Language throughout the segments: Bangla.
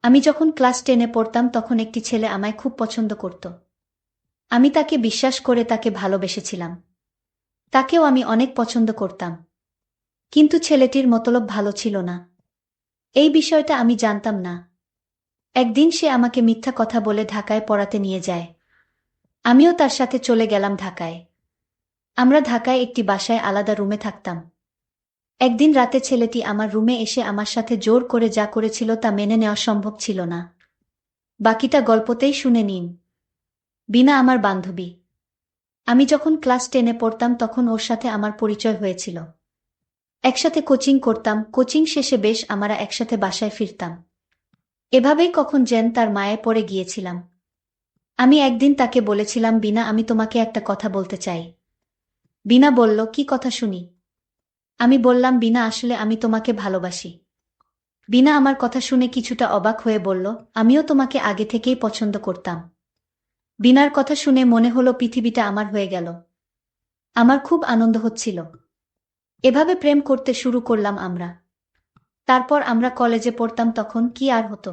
আমি যখন ক্লাস 10-এ পড়তাম তখন একটি ছেলে আমায় খুব পছন্দ করত। আমি তাকে বিশ্বাস করে তাকে ভালোবেসেছিলাম। তাকেও আমি অনেক পছন্দ করতাম। কিন্তু ছেলেটির মতলব ভালো ছিল না। এই বিষয়টা আমি জানতাম না। একদিন সে আমাকে মিথ্যা কথা বলে ঢাকায় পড়াতে নিয়ে যায়। আমিও তার সাথে চলে গেলাম ঢাকায়। আমরা ঢাকায় একটি বাসায় আলাদা রুমে থাকতাম। একদিন রাতে ছেলেটি আমার রুমে এসে আমার সাথে জোর করে যা করেছিল তা মেনে নেওয়া সম্ভব ছিল না। বাকিটা গল্পতেই শুনে নিন। বিনা আমার বান্ধবী। আমি যখন ক্লাস 10-এ পড়তাম তখন ওর সাথে আমার পরিচয় হয়েছিল। একসাথে কোচিং করতাম, কোচিং শেষে বেশ আমরা একসাথে বাসায় ফিরতাম। এভাবেই কখন যেন তার মায়ে পড়ে গিয়েছিলাম। আমি একদিন তাকে বলেছিলাম, বিনা, আমি তোমাকে একটা কথা বলতে চাই। বিনা বলল, কি কথা শুনি? আমি বললাম, বিনা, আসলে আমি তোমাকে ভালোবাসি। বিনা আমার কথা শুনে কিছুটা অবাক হয়ে বলল, আমিও তোমাকে আগে থেকেই পছন্দ করতাম। বিনার কথা শুনে মনে হলো পৃথিবীটা আমার হয়ে গেল। আমার খুব আনন্দ হচ্ছিল। এভাবে প্রেম করতে শুরু করলাম আমরা। তারপর আমরা কলেজে পড়তাম, তখন কি আর হতো।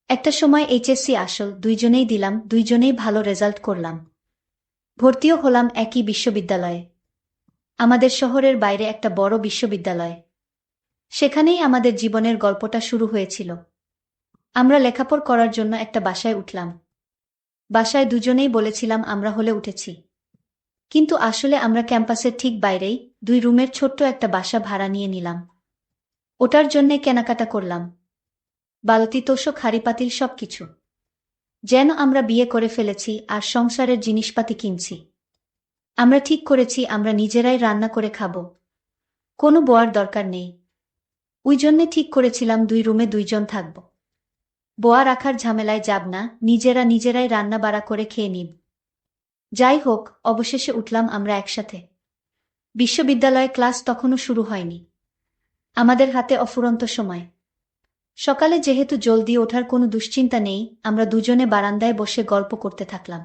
একটা সময় এইচএসসি আসল দুইজনেই দিলাম, দুইজনেই ভালো রেজাল্ট করলাম। ভর্তিও হলাম একই বিশ্ববিদ্যালয়ে। আমাদের শহরের বাইরে একটা বড় বিশ্ববিদ্যালয়। সেখানেই আমাদের জীবনের গল্পটা শুরু হয়েছিল। আমরা লেখাপড়া করার জন্য একটা বাসায় উঠলাম। বাসায় দুজনেই বলেছিলাম আমরা হলে উঠেছি। কিন্তু আসলে আমরা ক্যাম্পাসের ঠিক বাইরেই 2 রুমের ছোট্ট একটা বাসা ভাড়া নিয়ে নিলাম। ওটার জন্যে কেনাকাটা করলাম। বালতি তোশক হাঁড়িপাতিল সবকিছু। যেন আমরা বিয়ে করে ফেলেছি আর সংসারের জিনিসপাতি কিনছি। আমরা ঠিক করেছি আমরা নিজেরাই রান্না করে খাব। কোনো বোয়ার দরকার নেই। ওই জন্যে ঠিক করেছিলাম 2 রুমে 2জন থাকব। বোয়া রাখার ঝামেলায় যাব না, নিজেরাই রান্না বাড়া করে খেয়ে নিব। যাই হোক, অবশেষে উঠলাম আমরা একসাথে। বিশ্ববিদ্যালয়ে ক্লাস তখনও শুরু হয়নি। আমাদের হাতে অফুরন্ত সময়। সকালে যেহেতু জলদি ওঠার কোনো দুশ্চিন্তা নেই, আমরা দুজনে বারান্দায় বসে গল্প করতে থাকলাম।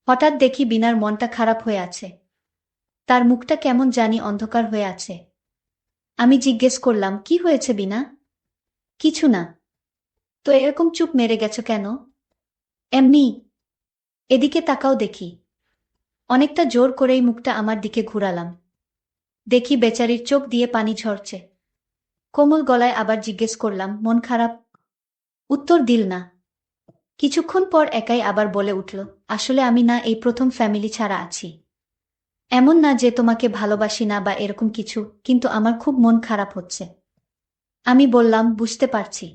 হঠাৎ দেখি বিনার মনটা খারাপ হয়ে আছে। তার মুখটা কেমন জানি অন্ধকার হয়ে আছে। আমি জিজ্ঞেস করলাম, কি হয়েছে বিনা? কিছু না। তো এরকম চুপ মেরে গেছো কেন? এমনি। এদিকে তাকাও দেখি। অনেকটা জোর করেই মুখটা আমার দিকে ঘুরালাম। দেখি বেচারির চোখ দিয়ে পানি ঝরছে। কোমল গলায় আবার জিজ্ঞেস করলাম, মন খারাপ? উত্তর দিল না। কিছুক্ষণ পর একাই আবার বলে উঠল, আসলে আমি না এই প্রথম ফ্যামিলি ছাড়া আছি। এমন না যে তোমাকে ভালোবাসি না বা এরকম কিছু, কিন্তু আমার খুব মন খারাপ হচ্ছে। আমি বললাম, বুঝতে পারছি।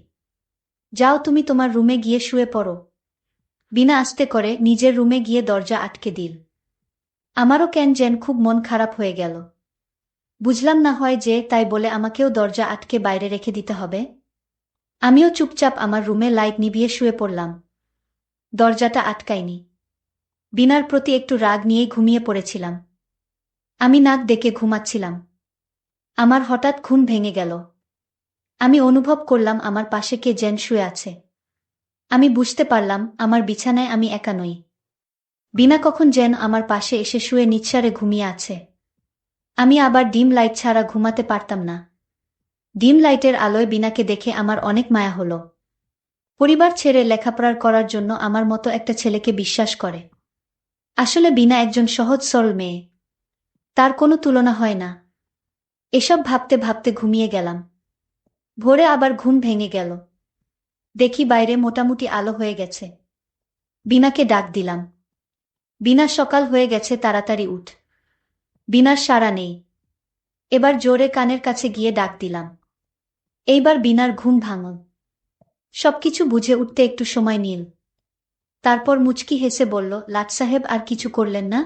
যাও তুমি তোমার রুমে গিয়ে শুয়ে পড়ো। বিনা আস্তে করে নিজের রুমে গিয়ে দরজা আটকে দিল। আমারও কেন যেন খুব মন খারাপ হয়ে গেল। বুঝলাম না, হয় যে তাই বলে আমাকেও দরজা আটকে বাইরে রেখে দিতে হবে? আমিও চুপচাপ আমার রুমে লাইট নিভিয়ে শুয়ে পড়লাম। দরজাটা আটকাইনি। বিনার প্রতি একটু রাগ নিয়েই ঘুমিয়ে পড়েছিলাম। আমি নাক ডেকে ঘুমাচ্ছিলাম। আমার হঠাৎ ঘুম ভেঙে গেল। আমি অনুভব করলাম আমার পাশে কে যেন শুয়ে আছে। আমি বুঝতে পারলাম আমার বিছানায় আমি একা নই। বিনা কখন যেন আমার পাশে এসে শুয়ে নিঃসাড়ে ঘুমিয়ে আছে। আমি আবার ডিম লাইট ছাড়া ঘুমাতে পারতাম না। ডিম লাইটের আলোয় বিনাকে দেখে আমার অনেক মায়া হলো। পরিবার ছেড়ে লেখাপড়ার করার জন্য আমার মতো একটা ছেলেকে বিশ্বাস করে। আসলে বিনা একজন সহজ সরল মেয়ে। তার কোনো তুলনা হয় না। এসব ভাবতে ভাবতে ঘুমিয়ে গেলাম। ভোরে আবার ঘুম ভেঙে গেল। দেখি বাইরে মোটামুটি আলো হয়ে গেছে। বিনাকে ডাক দিলাম। বিনা, সকাল হয়ে গেছে, তাড়াতাড়ি উঠ। বিনার সাড়া নেই। এবার জোরে কানের কাছে গিয়ে ডাক দিলাম। এইবার বিনার ঘুম ভাঙল। সবকিছু বুঝে উঠতে একটু সময় নিল। তারপর মুচকি হেসে বলল, লাট সাহেব আর কিছু করলেন না?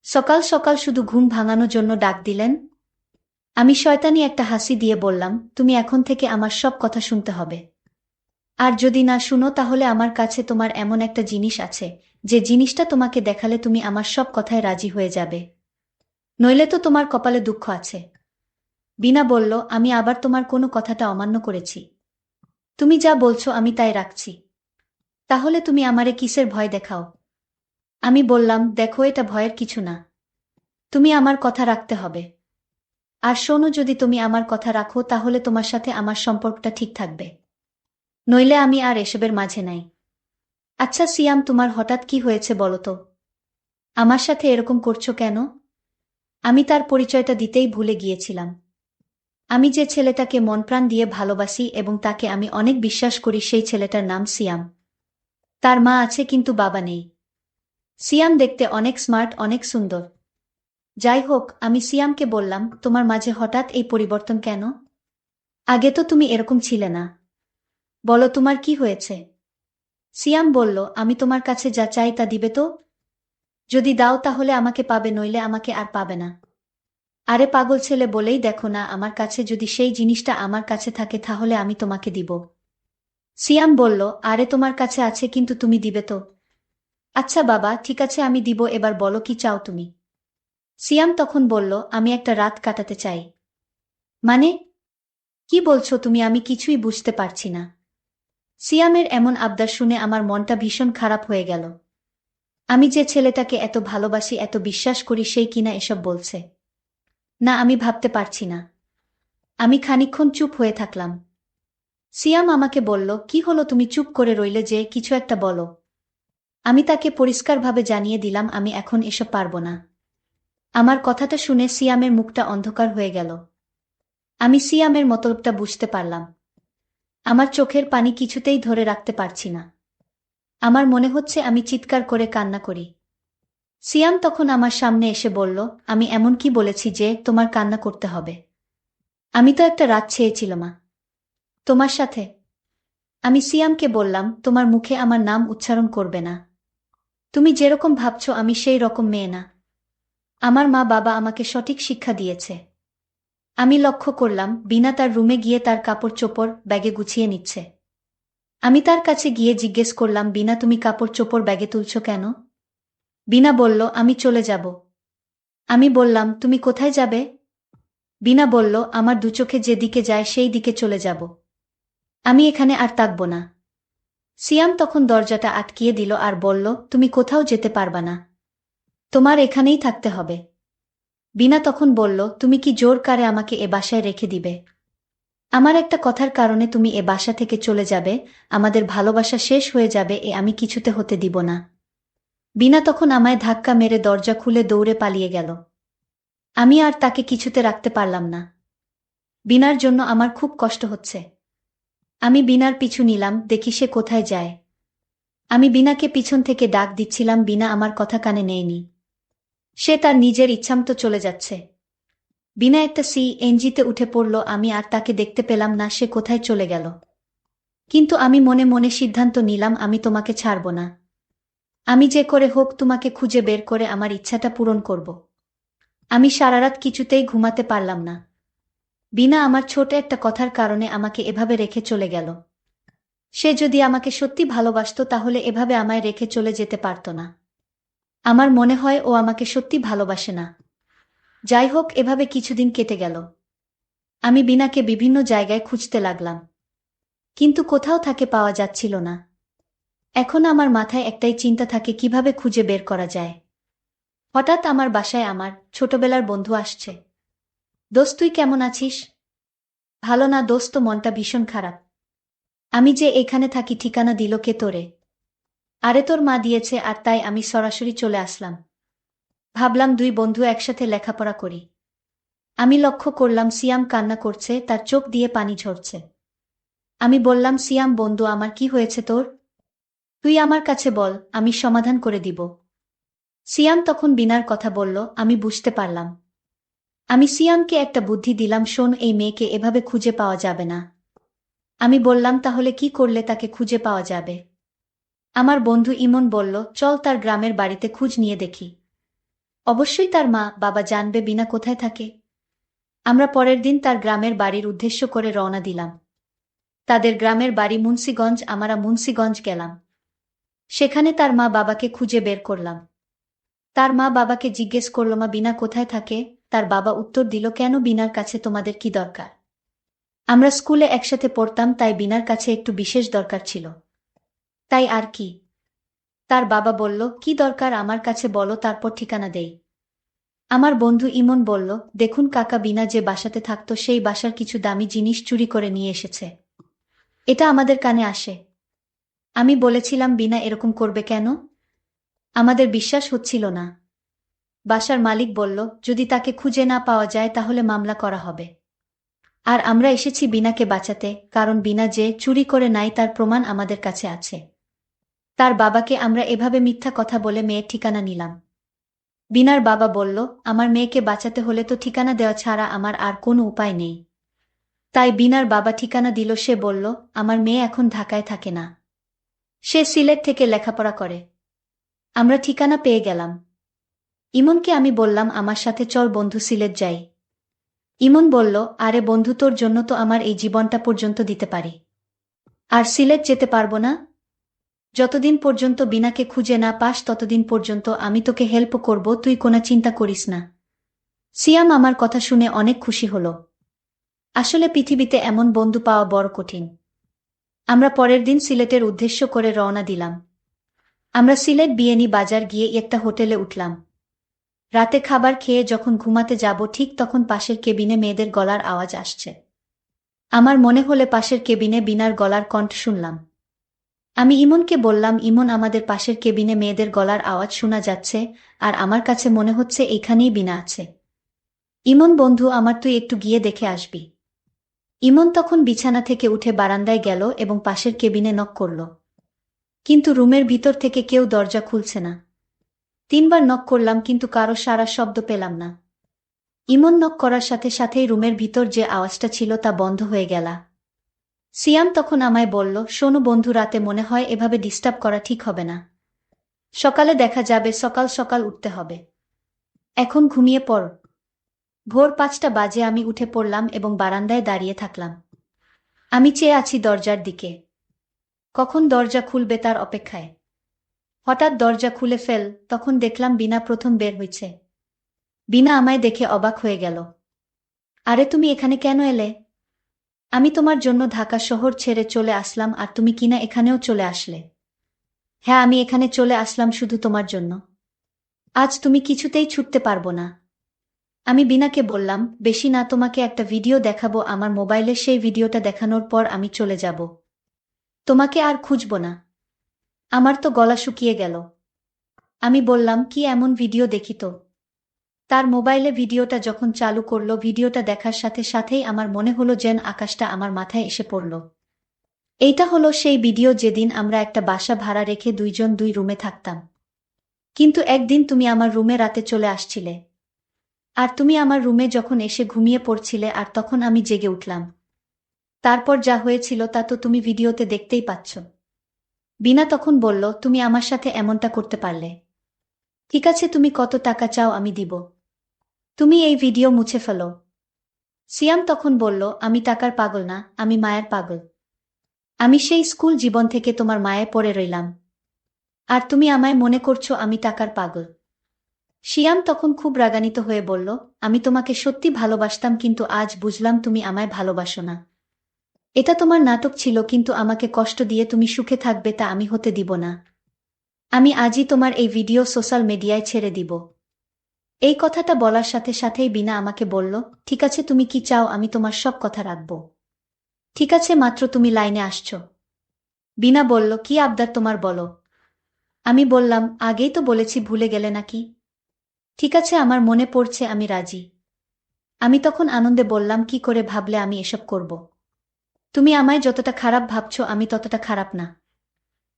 সকাল সকাল শুধু ঘুম ভাঙানোর জন্য ডাক দিলেন? আমি শয়তানি একটা হাসি দিয়ে বললাম, তুমি এখন থেকে আমার সব কথা শুনতে হবে। আর যদি না শুনো তাহলে আমার কাছে তোমার এমন একটা জিনিস আছে, যে জিনিসটা তোমাকে দেখালে তুমি আমার সব কথায় রাজি হয়ে যাবে। নইলে তো তোমার কপালে দুঃখ আছে। বিনা বলল, আমি আবার তোমার কোনো কথাটা অমান্য করেছি? তুমি যা বলছো আমি তাই রাখছি। তাহলে তুমি আমারে কিসের ভয় দেখাও? আমি বললাম, দেখো, এটা ভয়ের কিছু না। তুমি আমার কথা রাখতে হবে। আর শোনো, যদি তুমি আমার কথা রাখো তাহলে তোমার সাথে আমার সম্পর্কটা ঠিক থাকবে। নইলে আমি আর এসবের মাঝে নাই। আচ্ছা সিয়াম, তোমার হঠাৎ কি হয়েছে বলো তো? আমার সাথে এরকম করছো কেন? আমি তার পরিচয়টা দিতেই ভুলে গিয়েছিলাম। আমি যে ছেলেটাকে মনপ্রাণ দিয়ে ভালোবাসি এবং তাকে আমি অনেক বিশ্বাস করি, সেই ছেলেটার নাম সিয়াম। তার মা আছে কিন্তু বাবা নেই। সিয়াম দেখতে অনেক স্মার্ট, অনেক সুন্দর। যাই হোক, আমি সিয়ামকে বললাম, তোমার মাঝে হঠাৎ এই পরিবর্তন কেন? আগে তো তুমি এরকম ছিলে না। বলো তোমার কি হয়েছে? সিয়াম বলল, আমি তোমার কাছে যা চাই তা দিবে তো? যদি দাও তাহলে আমাকে পাবে, নইলে আমাকে আর পাবে না। আরে পাগল ছেলে, বলেই দেখো না, আমার কাছে যদি সেই জিনিসটা আমার কাছে থাকে তাহলে আমি তোমাকে দিব। সিয়াম বলল, আরে তোমার কাছে আছে কিন্তু তুমি দিবে তো? আচ্ছা বাবা, ঠিক আছে আমি দিব, এবার বলো কি চাও তুমি? সিয়াম তখন বলল, আমি একটা রাত কাটাতে চাই। মানে? কি বলছো তুমি? আমি কিছুই বুঝতে পারছি না। সিয়ামের এমন আবদার শুনে আমার মনটা ভীষণ খারাপ হয়ে গেল। আমি যে ছেলেটাকে এত ভালোবাসি, এত বিশ্বাস করি, সেই কিনা এসব বলছে। না, আমি ভাবতে পারছি না। আমি খানিকক্ষণ চুপ হয়ে থাকলাম। সিয়াম আমাকে বলল, কি হলো, তুমি চুপ করে রইলে যে, কিছু একটা বলো। আমি তাকে পরিষ্কারভাবে জানিয়ে দিলাম, আমি এখন এসব পারব না। আমার কথাটা শুনে সিয়ামের মুখটা অন্ধকার হয়ে গেল। আমি সিয়ামের মতলবটা বুঝতে পারলাম। আমার চোখের পানি কিছুতেই ধরে রাখতে পারছি না। আমার মনে হচ্ছে আমি চিৎকার করে কান্না করি। সিয়াম তখন আমার সামনে এসে বলল, আমি এমন কি বলেছি যে তোমার কান্না করতে হবে? আমি তো একটা রাত চেয়েছিলাম মা, তোমার সাথে। আমি সিয়ামকে বললাম, তোমার মুখে আমার নাম উচ্চারণ করবে না। তুমি যেরকম ভাবছো আমি সেই রকম মেয়ে না। আমার মা বাবা আমাকে সঠিক শিক্ষা দিয়েছে। আমি লক্ষ্য করলাম বিনা তার রুমে গিয়ে তার কাপড় চোপড় ব্যাগে গুছিয়ে নিচ্ছে। আমি তার কাছে গিয়ে জিজ্ঞেস করলাম, বিনা তুমি কাপড় চোপড় ব্যাগে তুলছো কেন? বিনা বলল, আমি চলে যাব। আমি বললাম, তুমি কোথায় যাবে? বিনা বলল, আমার দুচোখে যে দিকে যায় সেই দিকে চলে যাব। আমি এখানে আর থাকব না। সিয়াম তখন দরজাটা আটকিয়ে দিল আর বলল, তুমি কোথাও যেতে পারবা না। তোমার এখানেই থাকতে হবে। বিনা তখন বলল, তুমি কি জোর করে আমাকে এ বাসায় রেখে দিবে? আমার একটা কথার কারণে তুমি এ বাসা থেকে চলে যাবে, আমাদের ভালোবাসা শেষ হয়ে যাবে, এ আমি কিছুতে হতে দিব না। বিনা তখন আমায় ধাক্কা মেরে দরজা খুলে দৌড়ে পালিয়ে গেল। আমি আর তাকে কিছুতে রাখতে পারলাম না। বিনার জন্য আমার খুব কষ্ট হচ্ছে। আমি বিনার পিছু নিলাম, দেখি সে কোথায় যায়। আমি বিনাকে পিছন থেকে ডাক দিচ্ছিলাম, বিনা আমার কথা কানে নেয়নি। সে তার নিজের ইচ্ছামতো চলে যাচ্ছে। বিনা একটা সিএনজিতে উঠে পড়ল, আমি আর তাকে দেখতে পেলাম না, সে কোথায় চলে গেল। কিন্তু আমি মনে মনে সিদ্ধান্ত নিলাম, আমি তোমাকে ছাড়ব না। আমি যে করে হোক তোমাকে খুঁজে বের করে আমার ইচ্ছাটা পূরণ করব। আমি সারারাত কিছুতেই ঘুমাতে পারলাম না। বিনা আমার ছোট একটা কথার কারণে আমাকে এভাবে রেখে চলে গেল। সে যদি আমাকে সত্যি ভালোবাসতো তাহলে এভাবে আমায় রেখে চলে যেতে পারত না। আমার মনে হয় ও আমাকে সত্যি ভালোবাসে না। যাই হোক, এভাবে কিছুদিন কেটে গেল। আমি বিনাকে বিভিন্ন জায়গায় খুঁজতে লাগলাম, কিন্তু কোথাও তাকে পাওয়া যাচ্ছিল না। এখন আমার মাথায় একটাই চিন্তা থাকে, কিভাবে খুঁজে বের করা যায়। হঠাৎ আমার বাসায় আমার ছোটবেলার বন্ধু আসছে। দোস্ত, তুই কেমন আছিস? ভালো না দোস্ত, মনটা ভীষণ খারাপ। আমি যে এখানে থাকি, ঠিকানা দিল কে তোরে? আরে তোর মা দিয়েছে, আর তাই আমি সরাসরি চলে আসলাম। ভাবলাম দুই বন্ধু একসাথে লেখাপড়া করি। আমি লক্ষ্য করলাম সিয়াম কান্না করছে, তার চোখ দিয়ে পানি ঝরছে। আমি বললাম, সিয়াম বন্ধু আমার, কি হয়েছে তোর? তুই আমার কাছে বল, আমি সমাধান করে দিব। সিয়াম তখন বিনার কথা বলল, আমি বুঝতে পারলাম। আমি সিয়ামকে একটা বুদ্ধি দিলাম, শোন, এই মেয়েকে এভাবে খুঁজে পাওয়া যাবে না। আমি বললাম, তাহলে কি করলে তাকে খুঁজে পাওয়া যাবে? আমার বন্ধু ইমন বলল, চল তার গ্রামের বাড়িতে খোঁজ নিয়ে দেখি। অবশ্যই তার মা বাবা জানবে বিনা কোথায় থাকে। আমরা পরের দিন তার গ্রামের বাড়ির উদ্দেশ্য করে রওনা দিলাম। তাদের গ্রামের বাড়ি মুন্সিগঞ্জ, আমরা মুন্সিগঞ্জ গেলাম। সেখানে তার মা বাবাকে খুঁজে বের করলাম। তার মা বাবাকে জিজ্ঞেস করল, মা বিনা কোথায় থাকে? তার বাবা উত্তর দিল, কেন, বিনার কাছে তোমাদের কি দরকার? আমরা স্কুলে একসাথে পড়তাম, তাই বিনার কাছে একটু বিশেষ দরকার ছিল। তাই আর কি? তার বাবা বলল, কি দরকার আমার কাছে বলো, তারপর ঠিকানা দেই। আমার বন্ধু ইমন বলল, দেখুন কাকা, বিনা যে বাসাতে থাকতো সেই বাসার কিছু দামি জিনিস চুরি করে নিয়ে এসেছে। এটা আমাদের কানে আসে। আমি বলেছিলাম বিনা এরকম করবে কেন? আমাদের বিশ্বাস হচ্ছিল না। বাসার মালিক বলল, যদি তাকে খুঁজে না পাওয়া যায় তাহলে মামলা করা হবে। আর আমরা এসেছি বিনাকে বাঁচাতে, কারণ বিনা যে চুরি করে নাই তার প্রমাণ আমাদের কাছে আছে। তার বাবাকে আমরা এভাবে মিথ্যা কথা বলে মেয়ের ঠিকানা নিলাম। বিনার বাবা বলল, আমার মেয়েকে বাঁচাতে হলে তো ঠিকানা দেওয়া ছাড়া আমার আর কোনো উপায় নেই। তাই বিনার বাবা ঠিকানা দিল। সে বলল, আমার মেয়ে এখন ঢাকায় থাকে না, সে সিলেট থেকে লেখাপড়া করে। আমরা ঠিকানা পেয়ে গেলাম। ইমনকে আমি বললাম, আমার সাথে চল বন্ধু, সিলেট যাই। ইমন বলল, আরে বন্ধু, তোর জন্য তো আমার এই জীবনটা পর্যন্ত দিতে পারি। আর সিলেট যেতে পারবো না? যতদিন পর্যন্ত বিনাকে খুঁজে না পাস ততদিন পর্যন্ত আমি তোকে হেল্প করব, তুই কোনো চিন্তা করিস না। সিয়াম আমার কথা শুনে অনেক খুশি হল। আসলে পৃথিবীতে এমন বন্ধু পাওয়া বড় কঠিন। আমরা পরের দিন সিলেটের উদ্দেশ্য করে রওনা দিলাম। আমরা সিলেট বিয়েনি বাজার গিয়ে একটা হোটেলে উঠলাম। রাতে খাবার খেয়ে যখন ঘুমাতে যাব ঠিক তখন পাশের কেবিনে মেয়েদের গলার আওয়াজ আসছে। আমার মনে হলে পাশের কেবিনে বিনার গলার কণ্ঠ শুনলাম। আমি ইমনকে বললাম, ইমন, আমাদের পাশের কেবিনে মেয়েদের গলার আওয়াজ শোনা যাচ্ছে, আর আমার কাছে মনে হচ্ছে এখানেই বিনা আছে। ইমন বন্ধু আমার, তুই একটু গিয়ে দেখে আসবি। ইমন তখন বিছানা থেকে উঠে বারান্দায় গেল এবং পাশের কেবিনে নক করল। কিন্তু রুমের ভিতর থেকে কেউ দরজা খুলছে না। 3বার নক করলাম কিন্তু কারো সাড়া শব্দ পেলাম না। ইমন নক করার সাথে সাথেই রুমের ভিতর যে আওয়াজটা ছিল তা বন্ধ হয়ে গেল। সিয়াম তখন আমায় বলল, শোনো বন্ধু, রাতে মনে হয় এভাবে ডিস্টার্ব করা ঠিক হবে না। সকালে দেখা যাবে, সকাল সকাল উঠতে হবে। এখন ঘুমিয়ে পড়। ভোর 5টা বাজে আমি উঠে পড়লাম এবং বারান্দায় দাঁড়িয়ে থাকলাম। আমি চেয়ে আছি দরজার দিকে, কখন দরজা খুলবে তার অপেক্ষায়। হঠাৎ দরজা খুলে ফেল, তখন দেখলাম বিনা প্রথম বের হয়েছে। বিনা আমায় দেখে অবাক হয়ে গেল। আরে তুমি এখানে কেন এলে? আমি তোমার জন্য ঢাকা শহর ছেড়ে চলে আসলাম, আর তুমি কিনা এখানেও চলে আসলে? হ্যাঁ, আমি এখানে চলে আসলাম শুধু তোমার জন্য। আজ তুমি কিছুতেই ছুটতে পারবো না। আমি বিনাকে বললাম, বেশি না, তোমাকে একটা ভিডিও দেখাবো আমার মোবাইলে, সেই ভিডিওটা দেখানোর পর আমি চলে যাব। তোমাকে আর খুঁজব না। আমার তো গলা শুকিয়ে গেল। আমি বললাম, কি এমন ভিডিও দেখি তো? তার মোবাইলে ভিডিওটা যখন চালু করলো, ভিডিওটা দেখার সাথে সাথেই আমার মনে হলো যেন আকাশটা আমার মাথায় এসে পড়ল। এইটা হলো সেই ভিডিও যেদিন আমরা একটা বাসা ভাড়া রেখে দুইজন দুই রুমে থাকতাম। কিন্তু একদিন তুমি আমার রুমে রাতে চলে আসছিলে। আর তুমি আমার রুমে যখন এসে ঘুমিয়ে পড়ছিলে, আর তখন আমি জেগে উঠলাম। তারপর যা হয়েছিল তা তো তুমি ভিডিওতে দেখতেই পাচ্ছ। বিনা তখন বলল, তুমি আমার সাথে এমনটা করতে পারলে? ঠিক আছে, তুমি কত টাকা চাও আমি দিব। তুমি এই ভিডিও মুছে ফেলো। সিয়াম তখন বলল, আমি টাকার পাগল না, আমি মায়ের পাগল। আমি সেই স্কুল জীবন থেকে তোমার মায়ে পড়ে রইলাম, আর তুমি আমায় মনে করছো আমি টাকার পাগল। সিয়াম তখন খুব রাগান্বিত হয়ে বলল, আমি তোমাকে সত্যি ভালোবাসতাম, কিন্তু আজ বুঝলাম তুমি আমায় ভালোবাসো না। এটা তোমার নাটক ছিল, কিন্তু আমাকে কষ্ট দিয়ে তুমি সুখে থাকবে তা আমি হতে দিব না। আমি আজই তোমার এই ভিডিও সোশ্যাল মিডিয়ায় ছেড়ে দিব। এই কথাটা বলার সাথে সাথেই বিনা আমাকে বলল, ঠিক আছে, তুমি কি চাও আমি তোমার সব কথা রাখব। ঠিক আছে, মাত্র তুমি লাইনে আসছো। বিনা বলল, কি আবদার তোমার বলো। আমি বললাম, আগেই তো বলেছি, ভুলে গেলে নাকি? ঠিক আছে, আমার মনে পড়ছে, আমি রাজি। আমি তখন আনন্দে বললাম, কি করে ভাবলে আমি এসব করব? তুমি আমায় যতটা খারাপ ভাবছো আমি ততটা খারাপ না।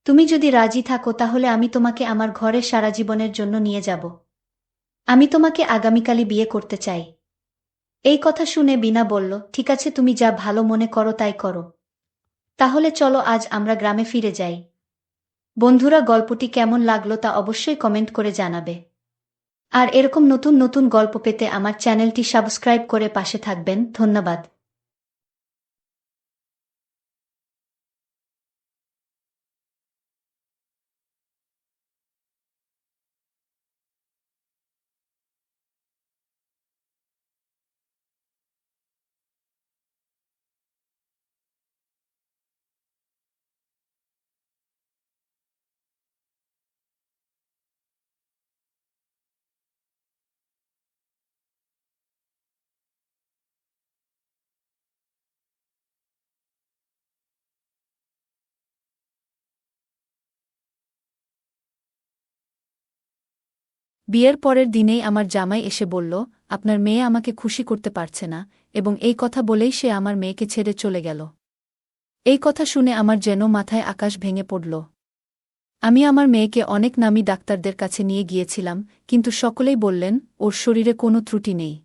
তুমি যদি রাজি থাকো তাহলে আমি তোমাকে আমার ঘরে সারা জীবনের জন্য নিয়ে যাব। আমি তোমাকে আগামীকালই বিয়ে করতে চাই। এই কথা শুনে বিনা বলল, ঠিক আছে, তুমি যা ভালো মনে করো তাই করো। তাহলে চলো আজ আমরা গ্রামে ফিরে যাই। বন্ধুরা, গল্পটি কেমন লাগলো তা অবশ্যই কমেন্ট করে জানাবে। আর এরকম নতুন নতুন গল্প পেতে আমার চ্যানেলটি সাবস্ক্রাইব করে পাশে থাকবেন। ধন্যবাদ। বিয়ের পরের দিনেই আমার জামাই এসে বলল, আপনার মেয়ে আমাকে খুশি করতে পারছে না, এবং এই কথা বলেই সে আমার মেয়েকে ছেড়ে চলে গেল। এই কথা শুনে আমার যেন মাথায় আকাশ ভেঙে পড়ল। আমি আমার মেয়েকে অনেক নামী ডাক্তারদের কাছে নিয়ে গিয়েছিলাম, কিন্তু সকলেই বললেন ওর শরীরে কোনো ত্রুটি নেই,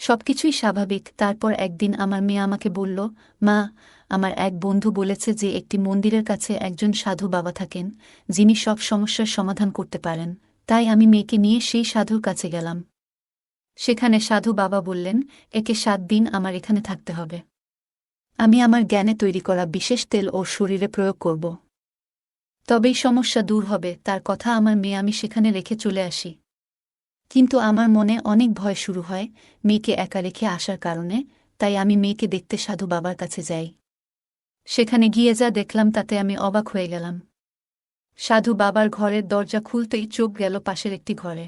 সবকিছুই স্বাভাবিক। তারপর একদিন আমার মেয়ে আমাকে বলল, মা, আমার এক বন্ধু বলেছে যে একটি মন্দিরের কাছে একজন সাধু বাবা থাকেন, যিনি সব সমস্যার সমাধান করতে পারেন। তাই আমি মেয়েকে নিয়ে সেই সাধুর কাছে গেলাম। সেখানে সাধু বাবা বললেন, একে 7 দিন আমার এখানে থাকতে হবে। আমি আমার জ্ঞানে তৈরি করা বিশেষ তেল ওর শরীরে প্রয়োগ করব। তবেই সমস্যা দূর হবে। তার কথা আমার মেয়ে আমি সেখানে রেখে চলে আসি। কিন্তু আমার মনে অনেক ভয় শুরু হয় মেয়েকে একা রেখে আসার কারণে। তাই আমি মেয়েকে দেখতে সাধু বাবার কাছে যাই। সেখানে গিয়ে যা দেখলাম তাতে আমি অবাক হয়ে গেলাম। সাধু বাবার ঘরের দরজা খুলতেই চোখ গেল পাশের একটি ঘরে।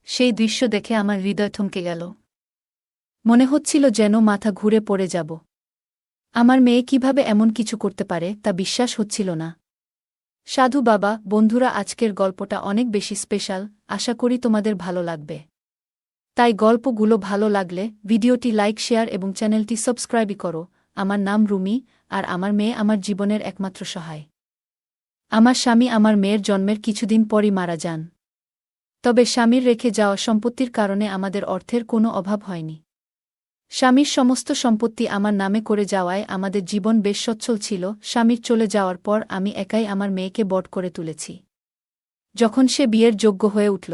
সেই দৃশ্য দেখে আমার হৃদয় থমকে গেল। মনে হচ্ছিল যেন মাথা ঘুরে পড়ে যাব। আমার মেয়ে কিভাবে এমন কিছু করতে পারে তা বিশ্বাস হচ্ছিল না। সাধু বাবা, বন্ধুরা, আজকের গল্পটা অনেক বেশি স্পেশাল, আশা করি তোমাদের ভালো লাগবে। তাই গল্পগুলো ভালো লাগলে ভিডিওটি লাইক, শেয়ার এবং চ্যানেলটি সাবস্ক্রাইব করো। আমার নাম রুমি, আর আমার মেয়ে আমার জীবনের একমাত্র সহায়। আমার স্বামী আমার মেয়ের জন্মের কিছুদিন পরই মারা যান। তবে স্বামীর রেখে যাওয়া সম্পত্তির কারণে আমাদের অর্থের কোনো অভাব হয়নি। স্বামীর সমস্ত সম্পত্তি আমার নামে করে যাওয়ায় আমাদের জীবন বেশ সচ্ছল ছিল। স্বামীর চলে যাওয়ার পর আমি একাই আমার মেয়েকে বড় করে তুলেছি। যখন সে বিয়ের যোগ্য হয়ে উঠল,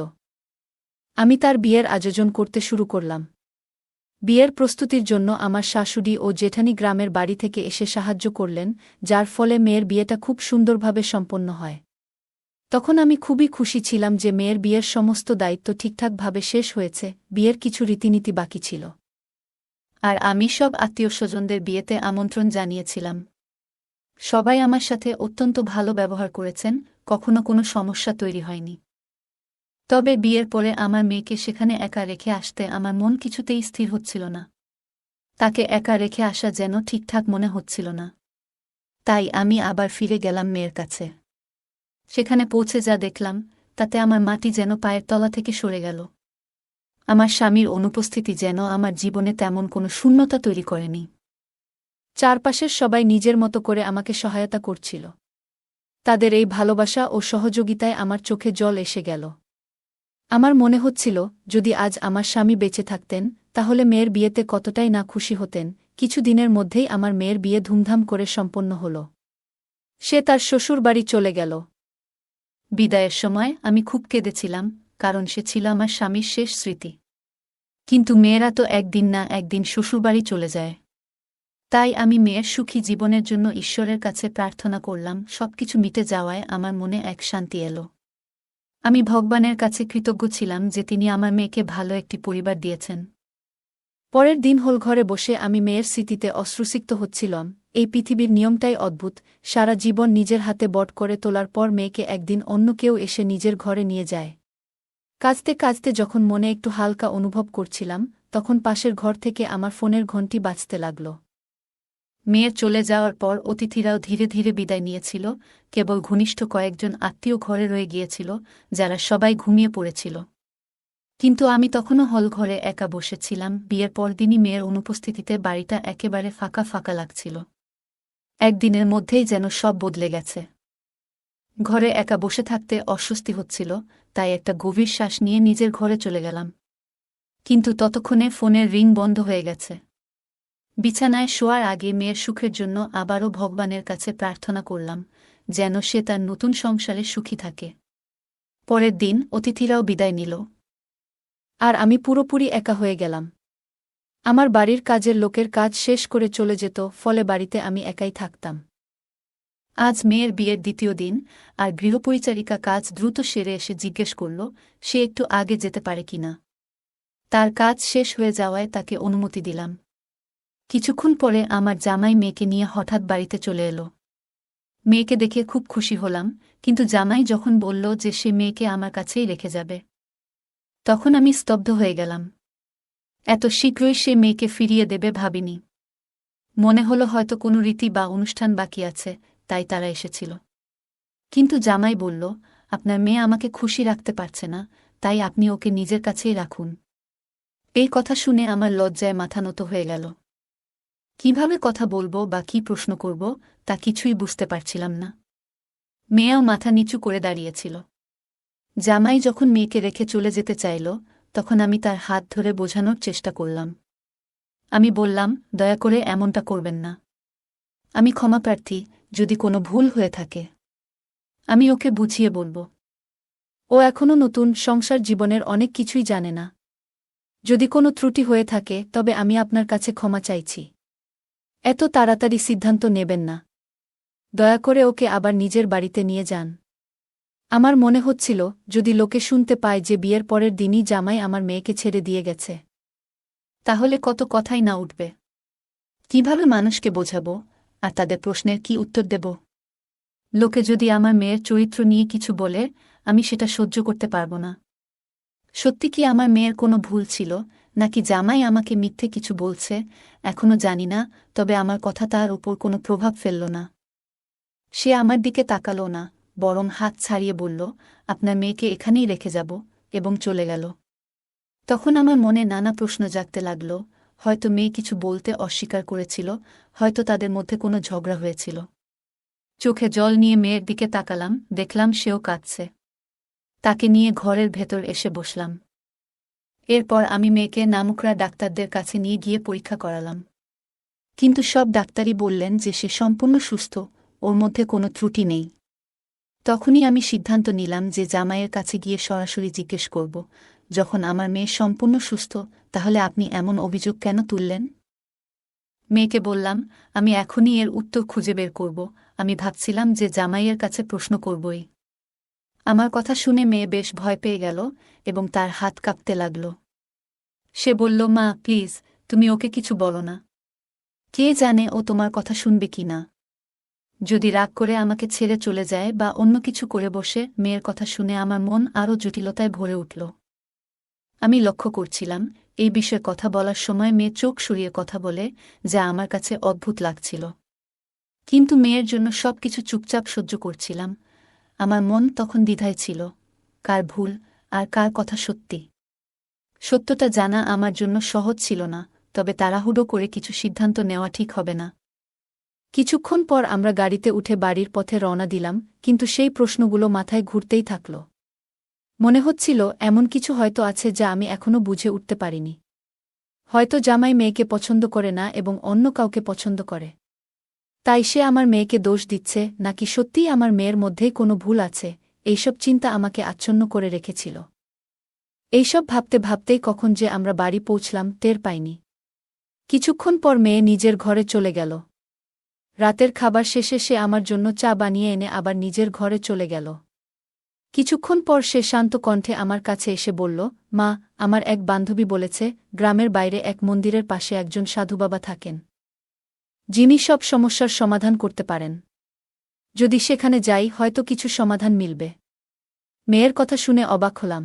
আমি তার বিয়ের আয়োজন করতে শুরু করলাম। বিয়ের প্রস্তুতির জন্য আমার শাশুড়ি ও জেঠানি গ্রামের বাড়ি থেকে এসে সাহায্য করলেন, যার ফলে মেয়ের বিয়েটা খুব সুন্দরভাবে সম্পন্ন হয়। তখন আমি খুবই খুশি ছিলাম যে মেয়ের বিয়ের সমস্ত দায়িত্ব ঠিকঠাকভাবে শেষ হয়েছে। বিয়ের কিছু রীতিনীতি বাকি ছিল, আর আমি সব আত্মীয়স্বজনদের বিয়েতে আমন্ত্রণ জানিয়েছিলাম। সবাই আমার সাথে অত্যন্ত ভালো ব্যবহার করেছেন, কখনো কোনো সমস্যা তৈরি হয়নি। তবে বিয়ের পরে আমার মেয়েকে সেখানে একা রেখে আসতে আমার মন কিছুতেই স্থির হচ্ছিল না। তাকে একা রেখে আসা যেন ঠিকঠাক মনে হচ্ছিল না। তাই আমি আবার ফিরে গেলাম মেয়ের কাছে। সেখানে পৌঁছে যা দেখলাম তাতে আমার মাটি যেন পায়ের তলা থেকে সরে গেল। আমার স্বামীর অনুপস্থিতি যেন আমার জীবনে তেমন কোনো শূন্যতা তৈরি করেনি। চারপাশের সবাই নিজের মতো করে আমাকে সহায়তা করছিল। তাদের এই ভালোবাসা ও সহযোগিতায় আমার চোখে জল এসে গেল। আমার মনে হচ্ছিল, যদি আজ আমার স্বামী বেঁচে থাকতেন তাহলে মেয়ের বিয়েতে কতটাই না খুশি হতেন। কিছু দিনের মধ্যেই আমার মেয়ের বিয়ে ধুমধাম করে সম্পন্ন হল। সে তার শ্বশুর বাড়ি চলে গেল। বিদায়ের সময় আমি খুব কেঁদেছিলাম, কারণ সে ছিল আমার স্বামীর শেষ স্মৃতি। কিন্তু মেয়েরা তো একদিন না একদিন শ্বশুরবাড়ি চলে যায়। তাই আমি মেয়ের সুখী জীবনের জন্য ঈশ্বরের কাছে প্রার্থনা করলাম। সবকিছু মিটে যাওয়ায় আমার মনে এক শান্তি এলো। আমি ভগবানের কাছে কৃতজ্ঞ ছিলাম যে তিনি আমার মেয়েকে ভালো একটি পরিবার দিয়েছেন। পরের দিন হলঘরে বসে আমি মেয়ের স্মৃতিতে অশ্রুসিক্ত হচ্ছিলাম। এই পৃথিবীর নিয়মটাই অদ্ভুত। সারা জীবন নিজের হাতে বট করে তোলার পর মেয়েকে একদিন অন্য কেউ এসে নিজের ঘরে নিয়ে যায়। কাঁদতে কাঁদতে যখন মনে একটু হালকা অনুভব করছিলাম, তখন পাশের ঘর থেকে আমার ফোনের ঘণ্টি বাজতে লাগল। মেয়ের চলে যাওয়ার পর অতিথিরাও ধীরে ধীরে বিদায় নিয়েছিল। কেবল ঘনিষ্ঠ কয়েকজন আত্মীয় ঘরে রয়ে গিয়েছিল, যারা সবাই ঘুমিয়ে পড়েছিল। কিন্তু আমি তখনও হলঘরে একা বসেছিলাম। বিয়ের পরদিনই মেয়ের অনুপস্থিতিতে বাড়িটা একেবারে ফাঁকা ফাঁকা লাগছিল। একদিনের মধ্যেই যেন সব বদলে গেছে। ঘরে একা বসে থাকতে অস্বস্তি হচ্ছিল, তাই একটা গভীর শ্বাস নিয়ে নিজের ঘরে চলে গেলাম। কিন্তু ততক্ষণে ফোনের রিং বন্ধ হয়ে গেছে। বিছানায় শোয়ার আগে মেয়ের সুখের জন্য আবারও ভগবানের কাছে প্রার্থনা করলাম, যেন সে তার নতুন সংসারে সুখী থাকে। পরের দিন অতিথিরাও বিদায় নিল, আর আমি পুরোপুরি একা হয়ে গেলাম। আমার বাড়ির কাজের লোকের কাজ শেষ করে চলে যেত, ফলে বাড়িতে আমি একাই থাকতাম। আজ মেয়ের বিয়ের দ্বিতীয় দিন, আর গৃহপরিচারিকা কাজ দ্রুত সেরে এসে জিজ্ঞেস করল সে একটু আগে যেতে পারে কিনা। তার কাজ শেষ হয়ে যাওয়ায় তাকে অনুমতি দিলাম। কিছুক্ষণ পরে আমার জামাই মেয়েকে নিয়ে হঠাৎ বাড়িতে চলে এলো। মেয়েকে দেখে খুব খুশি হলাম, কিন্তু জামাই যখন বলল যে সে মেয়েকে আমার কাছেই রেখে যাবে, তখন আমি স্তব্ধ হয়ে গেলাম। এত শীঘ্রই সে মেয়েকে ফিরিয়ে দেবে ভাবিনি। মনে হলো হয়তো কোনো রীতি বা অনুষ্ঠান বাকি আছে, তাই তারা এসেছিল। কিন্তু জামাই বলল, আপনার মেয়ে আমাকে খুশি রাখতে পারছে না, তাই আপনি ওকে নিজের কাছেই রাখুন। এই কথা শুনে আমার লজ্জায় মাথা নত হয়ে গেল। কিভাবে কথা বলবো বা কি প্রশ্ন করব তা কিছুই বুঝতে পারছিলাম না। মেয়েও মাথা নিচু করে দাঁড়িয়েছিল। জামাই যখন মেয়েকে রেখে চলে যেতে চাইল, তখন আমি তার হাত ধরে বোঝানোর চেষ্টা করলাম। আমি বললাম, দয়া করে এমনটা করবেন না। আমি ক্ষমাপ্রার্থী যদি কোনো ভুল হয়ে থাকে। আমি ওকে বুঝিয়ে বলব। ও এখনও নতুন, সংসার জীবনের অনেক কিছুই জানে না। যদি কোনো ত্রুটি হয়ে থাকে তবে আমি আপনার কাছে ক্ষমা চাইছি। এত তাড়াতাড়ি সিদ্ধান্ত নেবেন না। দয়া করে ওকে আবার নিজের বাড়িতে নিয়ে যান। আমার মনে হচ্ছিল, যদি লোকে শুনতে পায় যে বিয়ের পরের দিনই জামাই আমার মেয়েকে ছেড়ে দিয়ে গেছে, তাহলে কত কথাই না উঠবে। কিভাবে মানুষকে বোঝাবো, আর তাদের প্রশ্নের কি উত্তর দেব? লোকে যদি আমার মেয়ের চরিত্র নিয়ে কিছু বলে, আমি সেটা সহ্য করতে পারব না। সত্যি কি আমার মেয়ের কোনো ভুল ছিল, নাকি জামাই আমাকে মিথ্যে কিছু বলছে, এখনও জানি না, তবে আমার কথা তার উপর কোনো প্রভাব ফেলল না। সে আমার দিকে তাকালো না, বরং হাত ছাড়িয়ে বলল, আপনার মেয়েকে এখানেই রেখে যাব, এবং চলে গেল। তখন আমার মনে নানা প্রশ্ন জাগতে লাগল। হয়তো মেয়ে কিছু বলতে অস্বীকার করেছিল, হয়তো তাদের মধ্যে কোনো ঝগড়া হয়েছিল। চোখে জল নিয়ে মেয়ের দিকে তাকালাম, দেখলাম সেও কাঁদছে। তাকে নিয়ে ঘরের ভেতর এসে বসলাম। এরপর আমি মেয়েকে নামকরা ডাক্তারদের কাছে নিয়ে গিয়ে পরীক্ষা করালাম। কিন্তু সব ডাক্তারই বললেন যে সে সম্পূর্ণ সুস্থ, ওর মধ্যে কোনো ত্রুটি নেই। তখনই আমি সিদ্ধান্ত নিলাম যে জামাইয়ের কাছে গিয়ে সরাসরি জিজ্ঞেস করব, যখন আমার মেয়ে সম্পূর্ণ সুস্থ, তাহলে আপনি এমন অভিযোগ কেন তুললেন? মেয়েকে বললাম, আমি এখনই এর উত্তর খুঁজে বের করব। আমি ভাবছিলাম যে জামাইয়ের কাছে প্রশ্ন করবই। আমার কথা শুনে মেয়ে বেশ ভয় পেয়ে গেল এবং তার হাত কাঁপতে লাগল। সে বলল, মা প্লিজ, তুমি ওকে কিছু বলো না। কে জানে ও তোমার কথা শুনবে কি না। যদি রাগ করে আমাকে ছেড়ে চলে যায় বা অন্য কিছু করে বসে। মেয়ের কথা শুনে আমার মন আরও জটিলতায় ভরে উঠল। আমি লক্ষ্য করছিলাম, এই বিষয়ে কথা বলার সময় মেয়ে চোখ সরিয়ে কথা বলে, যা আমার কাছে অদ্ভুত লাগছিল। কিন্তু মেয়ের জন্য সবকিছু চুপচাপ সহ্য করছিলাম। আমার মন তখন দ্বিধায় ছিল, কার ভুল আর কার কথা সত্যি। সত্যটা জানা আমার জন্য সহজ ছিল না, তবে তাড়াহুড়ো করে কিছু সিদ্ধান্ত নেওয়া ঠিক হবে না। কিছুক্ষণ পর আমরা গাড়িতে উঠে বাড়ির পথে রওনা দিলাম, কিন্তু সেই প্রশ্নগুলো মাথায় ঘুরতেই থাকল। মনে হচ্ছিল এমন কিছু হয়তো আছে যা আমি এখনও বুঝে উঠতে পারিনি। হয়তো জামাই মেয়েকে পছন্দ করে না এবং অন্য কাউকে পছন্দ করে। তাই সে আমার মেয়েকে দোষ দিচ্ছে, নাকি সত্যিই আমার মেয়ের মধ্যেই কোনো ভুল আছে, এইসব চিন্তা আমাকে আচ্ছন্ন করে রেখেছিল। এইসব ভাবতে ভাবতেই কখন যে আমরা বাড়ি পৌঁছলাম টের পাইনি। কিছুক্ষণ পর মেয়ে নিজের ঘরে চলে গেল। রাতের খাবার শেষে সে আমার জন্য চা বানিয়ে এনে আবার নিজের ঘরে চলে গেল। কিছুক্ষণ পর সে শান্ত কণ্ঠে আমার কাছে এসে বলল, মা, আমার এক বান্ধবী বলেছে, গ্রামের বাইরে এক মন্দিরের পাশে একজন সাধুবাবা থাকেন, যিনি সব সমস্যার সমাধান করতে পারেন। যদি সেখানে যাই হয়তো কিছু সমাধান মিলবে। মেয়ের কথা শুনে অবাক হলাম।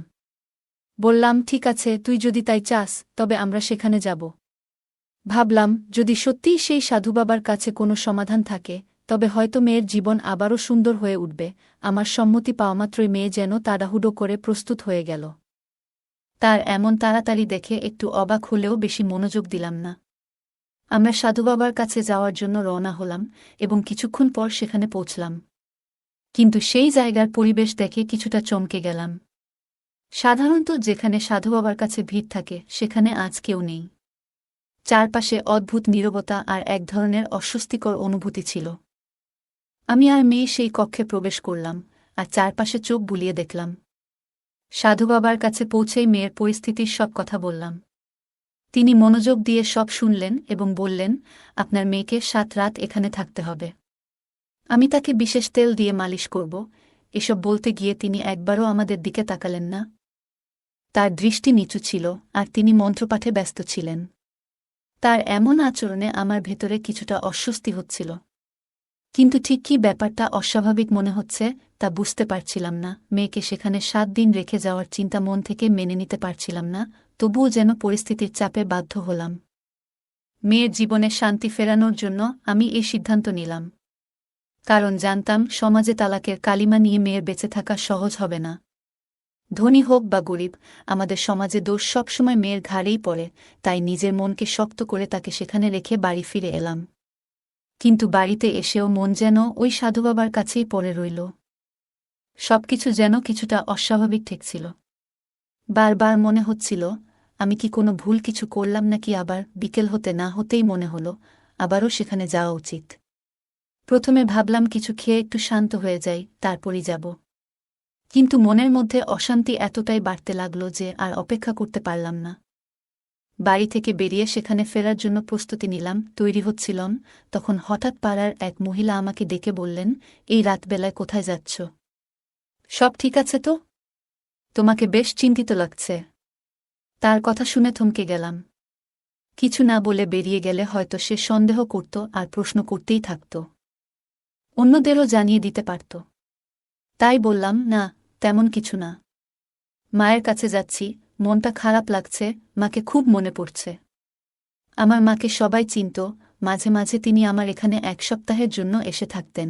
বললাম, ঠিক আছে, তুই যদি তাই চাস, তবে আমরা সেখানে যাব। ভাবলাম, যদি সত্যিই সেই সাধুবাবার কাছে কোনো সমাধান থাকে, তবে হয়তো মেয়ের জীবন আবারও সুন্দর হয়ে উঠবে। আমার সম্মতি পাওয়ামাত্রই মেয়ে যেন তাড়াহুড়ো করে প্রস্তুত হয়ে গেল। তার এমন তাড়াতাড়ি দেখে একটু অবাক হলেও বেশি মনোযোগ দিলাম না। আমরা সাধুবাবার কাছে যাওয়ার জন্য রওনা হলাম এবং কিছুক্ষণ পর সেখানে পৌঁছলাম। কিন্তু সেই জায়গার পরিবেশ দেখে কিছুটা চমকে গেলাম। সাধারণত যেখানে সাধুবাবার কাছে ভিড় থাকে সেখানে আজ কেউ নেই। চারপাশে অদ্ভুত নীরবতা আর এক ধরনের অস্বস্তিকর অনুভূতি ছিল। আমি আর মেয়ে সেই কক্ষে প্রবেশ করলাম আর চারপাশে চোখ বুলিয়ে দেখলাম। সাধুবাবার কাছে পৌঁছেই মেয়ের পরিস্থিতির সব কথা বললাম। তিনি মনোযোগ দিয়ে সব শুনলেন এবং বললেন, আপনার মেয়েকে 7 রাত এখানে থাকতে হবে। আমি তাকে বিশেষ তেল দিয়ে মালিশ করব। এসব বলতে গিয়ে তিনি একবারও আমাদের দিকে তাকালেন না। তার দৃষ্টি নিচু ছিল আর তিনি মন্ত্রপাঠে ব্যস্ত ছিলেন। তার এমন আচরণে আমার ভেতরে কিছুটা অস্বস্তি হচ্ছিল। কিন্তু ঠিক কী ব্যাপারটা অস্বাভাবিক মনে হচ্ছে তা বুঝতে পারছিলাম না। মেয়েকে সেখানে 7 দিন রেখে যাওয়ার চিন্তা মন থেকে মেনে নিতে পারছিলাম না, তবুও যেন পরিস্থিতির চাপে বাধ্য হলাম। মেয়ের জীবনে শান্তি ফেরানোর জন্য আমি এই সিদ্ধান্ত নিলাম। কারণ জানতাম সমাজে তালাকের কালিমা নিয়ে মেয়ের বেঁচে থাকা সহজ হবে না। ধনী হোক বা গরিব, আমাদের সমাজে দোষ সবসময় মেয়ের ঘাড়েই পড়ে, তাই নিজের মনকে শক্ত করে তাকে সেখানে রেখে বাড়ি ফিরে এলাম। কিন্তু বাড়িতে এসেও মন যেন ওই সাধুবাবার কাছেই পড়ে রইল। সবকিছু যেন কিছুটা অস্বাভাবিক ঠেকছিল। বারবার মনে হচ্ছিল, আমি কি কোনো ভুল কিছু করলাম নাকি? আবার বিকেল হতে না হতেই মনে হলো আবারও সেখানে যাওয়া উচিত। প্রথমে ভাবলাম কিছু খেয়ে একটু শান্ত হয়ে যাই, তারপরই যাব। কিন্তু মনের মধ্যে অশান্তি এতটাই বাড়তে লাগল যে আর অপেক্ষা করতে পারলাম না। বাড়ি থেকে বেরিয়ে সেখানে ফেরার জন্য প্রস্তুতি নিলাম, তৈরি হচ্ছিলাম, তখন হঠাৎ পাড়ার এক মহিলা আমাকে ডেকে বললেন, এই রাতবেলায় কোথায় যাচ্ছ? সব ঠিক আছে তো? তোমাকে বেশ চিন্তিত লাগছে। তার কথা শুনে থমকে গেলাম। কিছু না বলে বেরিয়ে গেলে হয়তো সে সন্দেহ করত আর প্রশ্ন করতেই থাকত। অন্যদেরও জানিয়ে দিতে পারত। তাই বললাম, না, তেমন কিছু না। মায়ের কাছে যাচ্ছি, মনটা খারাপ লাগছে, মাকে খুব মনে পড়ছে। আমার মাকে সবাই চিনত, মাঝে মাঝে তিনি আমার এখানে 1 সপ্তাহের জন্য এসে থাকতেন।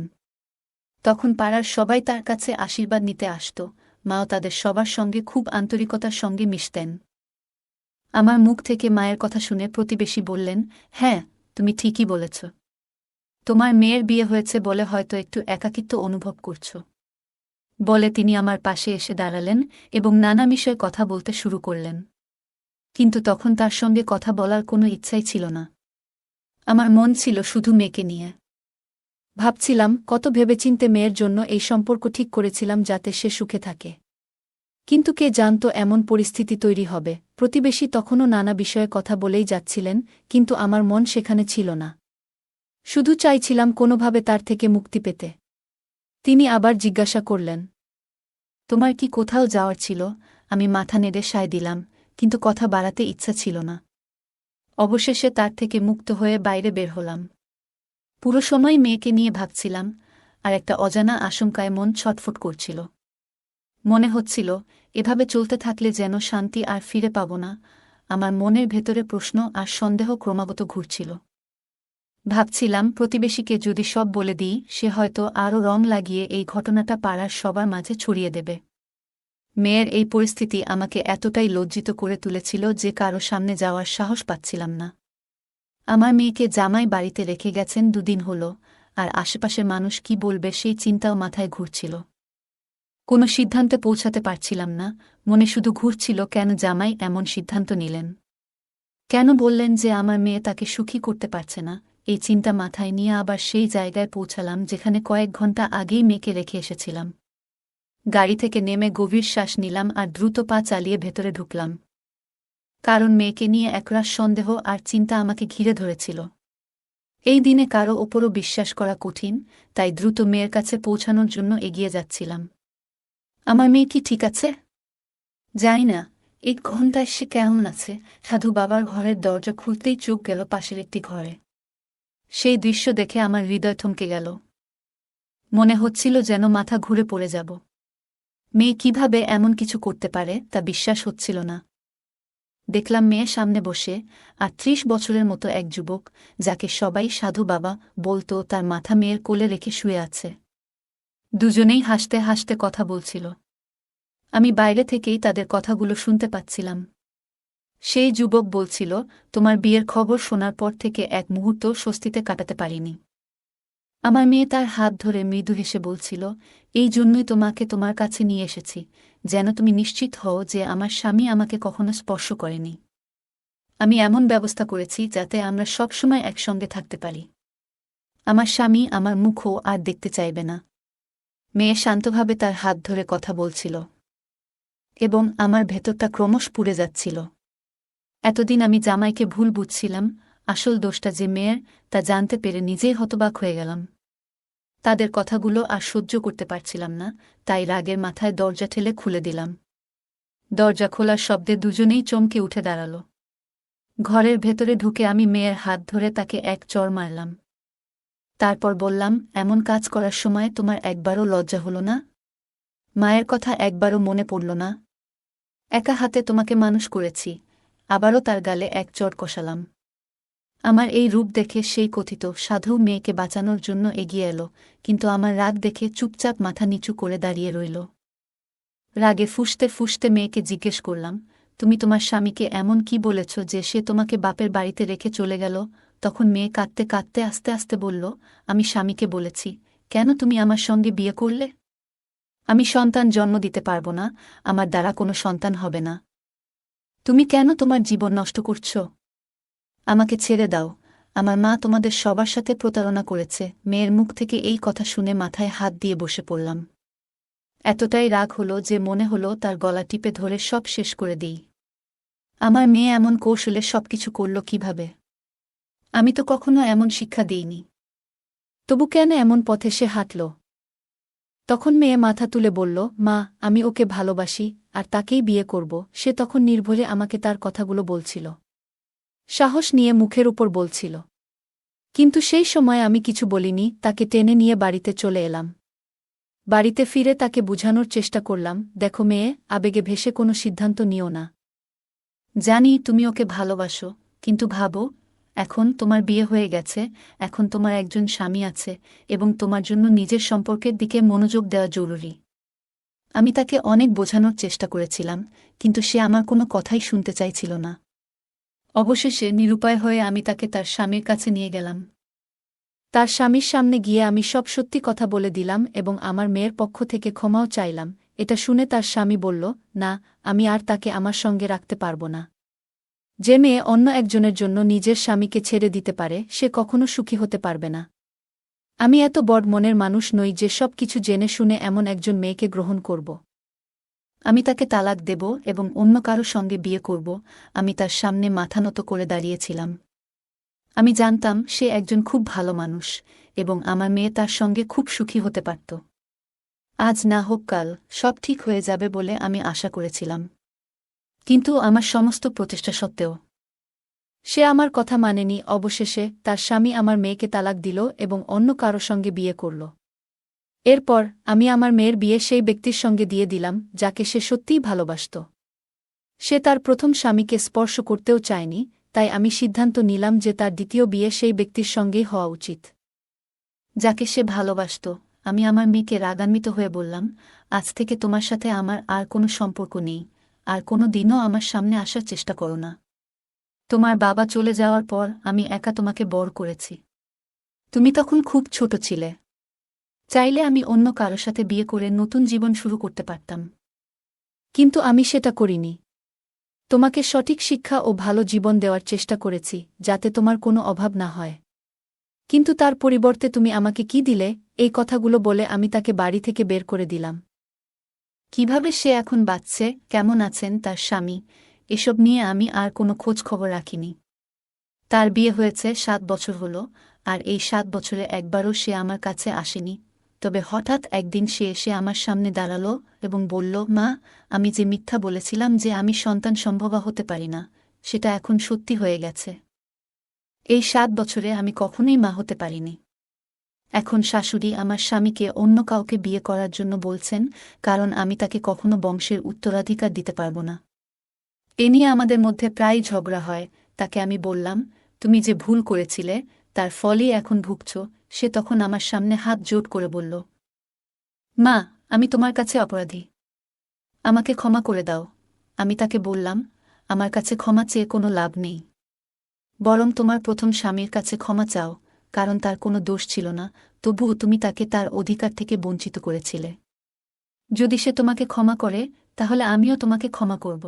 তখন পাড়ার সবাই তার কাছে আশীর্বাদ নিতে আসত, মাও তাদের সবার সঙ্গে খুব আন্তরিকতার সঙ্গে মিশতেন। আমার মুখ থেকে মায়ের কথা শুনে প্রতিবেশী বললেন, হ্যাঁ, তুমি ঠিকই বলেছ। তোমার মেয়ের বিয়ে হয়েছে বলে হয়তো একটু একাকিত্ব অনুভব করছ। বলে তিনি আমার পাশে এসে দাঁড়ালেন এবং নানা বিষয়ে কথা বলতে শুরু করলেন। কিন্তু তখন তার সঙ্গে কথা বলার কোনো ইচ্ছাই ছিল না। আমার মন ছিল শুধু মেয়েকে নিয়ে। ভাবছিলাম কত ভেবেচিন্তে মেয়ের জন্য এই সম্পর্ক ঠিক করেছিলাম যাতে সে সুখে থাকে। কিন্তু কে জানত এমন পরিস্থিতি তৈরি হবে। প্রতিবেশী তখনও নানা বিষয়ে কথা বলেই যাচ্ছিলেন, কিন্তু আমার মন সেখানে ছিল না। শুধু চাইছিলাম কোনোভাবে তার থেকে মুক্তি পেতে। তিনি আবার জিজ্ঞাসা করলেন, তোমার কি কোথাও যাওয়ার ছিল? আমি মাথা নেড়ে সায় দিলাম, কিন্তু কথা বাড়াতে ইচ্ছা ছিল না। অবশেষে তার থেকে মুক্ত হয়ে বাইরে বের হলাম। পুরো সময় মেয়েকে নিয়ে ভাবছিলাম, আর একটা অজানা আশঙ্কায় মন ছটফট করছিল। মনে হচ্ছিল, এভাবে চলতে থাকলে যেন শান্তি আর ফিরে পাব না। আমার মনের ভেতরে প্রশ্ন আর সন্দেহ ক্রমাগত ঘুরছিল। ভাবছিলাম, প্রতিবেশীকে যদি সব বলে দিই, সে হয়তো আরও রং লাগিয়ে এই ঘটনাটা পাড়ার সবার মাঝে ছড়িয়ে দেবে। মেয়ের এই পরিস্থিতি আমাকে এতটাই লজ্জিত করে তুলেছিল যে কারো সামনে যাওয়ার সাহস পাচ্ছিলাম না। আমার মেয়েকে জামাই বাড়িতে রেখে গেছেন 2 দিন হল, আর আশেপাশের মানুষ কি বলবে সেই চিন্তাও মাথায় ঘুরছিল। কোনো সিদ্ধান্তে পৌঁছাতে পারছিলাম না, মনে শুধু ঘুরছিল কেন জামাই এমন সিদ্ধান্ত নিলেন। কেন বললেন যে আমার মেয়ে তাকে সুখী করতে পারছে না? এই চিন্তা মাথায় নিয়ে আবার সেই জায়গায় পৌঁছালাম যেখানে কয়েক ঘন্টা আগেই মেয়েকে রেখে এসেছিলাম। গাড়ি থেকে নেমে গভীর শ্বাস নিলাম আর দ্রুত পা চালিয়ে ভেতরে ঢুকলাম। কারণ মেয়েকে নিয়ে একরাশ সন্দেহ আর চিন্তা আমাকে ঘিরে ধরেছিল। এই দিনে কারো ওপরও বিশ্বাস করা কঠিন, তাই দ্রুত মেয়ের কাছে পৌঁছানোর জন্য এগিয়ে যাচ্ছিলাম। আমার মেয়ে কি ঠিক আছে? জানি না। 1 ঘণ্টায় সে কেমন আছে? সাধু বাবার ঘরের দরজা খুলতেই চোখ গেল পাশের একটি ঘরে। সেই দৃশ্য দেখে আমার হৃদয় থমকে গেল। মনে হচ্ছিল যেন মাথা ঘুরে পড়ে যাব। মেয়ে কিভাবে এমন কিছু করতে পারে তা বিশ্বাস হচ্ছিল না। দেখলাম মেয়ে সামনে বসে, আর 30 বছরের মতো এক যুবক, যাকে সবাই সাধু বাবা বলতো, তার মাথা মেয়ের কোলে রেখে শুয়ে আছে। দুজনেই হাসতে হাসতে কথা বলছিল। আমি বাইরে থেকেই তাদের কথাগুলো শুনতে পাচ্ছিলাম। সেই যুবক বলছিল, তোমার বিয়ের খবর শোনার পর থেকে এক মুহূর্ত স্বস্তিতে কাটাতে পারিনি। আমার মেয়ে তার হাত ধরে মৃদু হেসে বলছিল, এই জন্যই তোমাকে তোমার কাছে নিয়ে এসেছি, যেন তুমি নিশ্চিত হও যে আমার স্বামী আমাকে কখনো স্পর্শ করেনি। আমি এমন ব্যবস্থা করেছি যাতে আমরা সবসময় একসঙ্গে থাকতে পারি। আমার স্বামী আমার মুখও আর দেখতে চাইবে না। মেয়ে শান্তভাবে তার হাত ধরে কথা বলছিল, এবং আমার ভেতরটা ক্রমশ পুড়ে যাচ্ছিল। এতদিন আমি জামাইকে ভুল বুঝছিলাম, আসল দোষটা যে মেয়ের, তা জানতে পেরে নিজেই হতবাক হয়ে গেলাম। তাদের কথাগুলো আর সহ্য করতে পারছিলাম না, তাই রাগের মাথায় দরজা ঠেলে খুলে দিলাম। দরজা খোলার শব্দে দুজনেই চমকে উঠে দাঁড়াল। ঘরের ভেতরে ঢুকে আমি মেয়ের হাত ধরে তাকে এক চড় মারলাম। তারপর বললাম, এমন কাজ করার সময় তোমার একবারও লজ্জা হলো না? মায়ের কথা একবারও মনে পড়ল না? একা হাতে তোমাকে মানুষ করেছি। আবারও তার গালে এক চড় কষালাম। আমার এই রূপ দেখে সেই কথিত সাধু মেয়েকে বাঁচানোর জন্য এগিয়ে এলো, কিন্তু আমার রাগ দেখে চুপচাপ মাথা নিচু করে দাঁড়িয়ে রইল। রাগে ফুঁসতে ফুঁসতে মেয়েকে জিজ্ঞেস করলাম, তুমি তোমার স্বামীকে এমন কি বলেছ যে সে তোমাকে বাপের বাড়িতে রেখে চলে গেল? তখন মেয়ে কাঁদতে কাঁদতে আস্তে আস্তে বলল, আমি স্বামীকে বলেছি, কেন তুমি আমার সঙ্গে বিয়ে করলে? আমি সন্তান জন্ম দিতে পারব না, আমার দ্বারা কোনো সন্তান হবে না। তুমি কেন তোমার জীবন নষ্ট করছ? আমাকে ছেড়ে দাও, আমার মা তোমাদের সবার সাথে প্রতারণা করেছে। মেয়ের মুখ থেকে এই কথা শুনে মাথায় হাত দিয়ে বসে পড়লাম। এতটাই রাগ হলো যে মনে হলো তার গলা টিপে ধরে সব শেষ করে দিই। আমার মেয়ে এমন কৌশলে সবকিছু করল কিভাবে? আমি তো কখনো এমন শিক্ষা দিইনি। তবু কেন এমন পথে সে হাঁটল? তখন মেয়ে মাথা তুলে বলল, মা, আমি ওকে ভালোবাসি আর তাকেই বিয়ে করব। সে তখন নির্ভরে আমাকে তার কথাগুলো বলছিল, সাহস নিয়ে মুখের উপর বলছিল। কিন্তু সেই সময় আমি কিছু বলিনি, তাকে টেনে নিয়ে বাড়িতে চলে এলাম। বাড়িতে ফিরে তাকে বুঝানোর চেষ্টা করলাম, দেখো মেয়ে, আবেগে ভেসে কোনো সিদ্ধান্ত নিও না। জানি তুমি ওকে ভালোবাসো, কিন্তু ভাবো, এখন তোমার বিয়ে হয়ে গেছে, এখন তোমার একজন স্বামী আছে এবং তোমার জন্য নিজের সম্পর্কের দিকে মনোযোগ দেওয়া জরুরি। আমি তাকে অনেক বোঝানোর চেষ্টা করেছিলাম, কিন্তু সে আমার কোনো কথাই শুনতে চাইছিল না। অবশেষে নিরুপায় হয়ে আমি তাকে তার স্বামীর কাছে নিয়ে গেলাম। তার স্বামীর সামনে গিয়ে আমি সব সত্যি কথা বলে দিলাম এবং আমার মেয়ের পক্ষ থেকে ক্ষমাও চাইলাম। এটা শুনে তার স্বামী বলল, না, আমি আর তাকে আমার সঙ্গে রাখতে পারব না। যে মেয়ে অন্য একজনের জন্য নিজের স্বামীকে ছেড়ে দিতে পারে সে কখনো সুখী হতে পারবে না। আমি এত বড় মনের মানুষ নই যে সব কিছু জেনে শুনে এমন একজন মেয়েকে গ্রহণ করব। আমি তাকে তালাক দেব এবং অন্য কারো সঙ্গে বিয়ে করব। আমি তার সামনে মাথা নত করে দাঁড়িয়েছিলাম। আমি জানতাম সে একজন খুব ভালো মানুষ এবং আমার মেয়ে তার সঙ্গে খুব সুখী হতে পারত। আজ না হোক কাল সব ঠিক হয়ে যাবে বলে আমি আশা করেছিলাম। কিন্তু আমার সমস্ত প্রচেষ্টা সত্ত্বেও সে আমার কথা মানেনি। অবশেষে তার স্বামী আমার মেয়েকে তালাক দিল এবং অন্য কারো সঙ্গে বিয়ে করল। এরপর আমি আমার মেয়ের বিয়ে সেই ব্যক্তির সঙ্গে দিয়ে দিলাম যাকে সে সত্যিই ভালোবাসত। সে তার প্রথম স্বামীকে স্পর্শ করতেও চায়নি, তাই আমি সিদ্ধান্ত নিলাম যে তার দ্বিতীয় বিয়ে সেই ব্যক্তির সঙ্গেই হওয়া উচিত যাকে সে ভালোবাসত। আমি আমার মেয়েকে রাগান্বিত হয়ে বললাম, আজ থেকে তোমার সাথে আমার আর কোনো সম্পর্ক নেই, আর কোনো দিনও আমার সামনে আসার চেষ্টা করো না। তোমার বাবা চলে যাওয়ার পর আমি একা তোমাকে বড় করেছি। তুমি তখন খুব ছোট ছিলে। চাইলে আমি অন্য কারো সাথে বিয়ে করে নতুন জীবন শুরু করতে পারতাম, কিন্তু আমি সেটা করিনি। তোমাকে সঠিক শিক্ষা ও ভালো জীবন দেওয়ার চেষ্টা করেছি যাতে তোমার কোনো অভাব না হয়। কিন্তু তার পরিবর্তে তুমি আমাকে কি দিলে? এই কথাগুলো বলে আমি তাকে বাড়ি থেকে বের করে দিলাম। কিভাবে সে এখন বাঁচছে, কেমন আছেন তার স্বামী, এসব নিয়ে আমি আর কোনো খোঁজ খবর রাখিনি। তার বিয়ে হয়েছে 7 বছর হলো, আর এই 7 বছরে একবারও সে আমার কাছে আসেনি। তবে হঠাৎ একদিন সে এসে আমার সামনে দাঁড়ালো এবং বলল, মা, আমি যে মিথ্যা বলেছিলাম যে আমি সন্তান সম্ভবা হতে পারি না, সেটা এখন সত্যি হয়ে গেছে। এই 7 বছরে আমি কখনোই মা হতে পারিনি। এখন শাশুড়ি আমার স্বামীকে অন্য কাউকে বিয়ে করার জন্য বলছেন, কারণ আমি তাকে কখনো বংশের উত্তরাধিকার দিতে পারব না। এ নিয়ে আমাদের মধ্যে প্রায় ঝগড়া হয়। তাকে আমি বললাম, তুমি যে ভুল করেছিলে তার ফলই এখন ভুগছ। সে তখন আমার সামনে হাত জোড় করে বলল, মা, আমি তোমার কাছে অপরাধী, আমাকে ক্ষমা করে দাও। আমি তাকে বললাম, আমার কাছে ক্ষমা চেয়ে কোনো লাভ নেই, বরং তোমার প্রথম স্বামীর কাছে ক্ষমা চাও, কারণ তার কোনো দোষ ছিল না, তবুও তুমি তাকে তার অধিকার থেকে বঞ্চিত করেছিলে। যদি সে তোমাকে ক্ষমা করে, তাহলে আমিও তোমাকে ক্ষমা করব।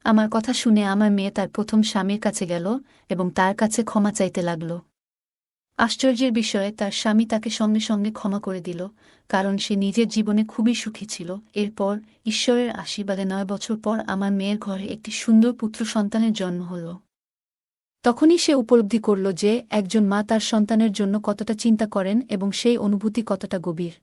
আমার কথা শুনে আমার মেয়ে তার প্রথম স্বামীর কাছে গেল এবং তার কাছে ক্ষমা চাইতে লাগল। আশ্চর্যের বিষয়ে তার স্বামী তাকে সঙ্গে সঙ্গে ক্ষমা করে দিল, কারণ সে নিজের জীবনে খুবই সুখী ছিল। এরপর ঈশ্বরের আশীর্বাদে 9 বছর পর আমার মেয়ের ঘরে একটি সুন্দর পুত্র সন্তানের জন্ম হল। তখনই সে উপলব্ধি করল যে একজন মা তার সন্তানের জন্য কতটা চিন্তা করেন এবং সেই অনুভূতি কতটা গভীর।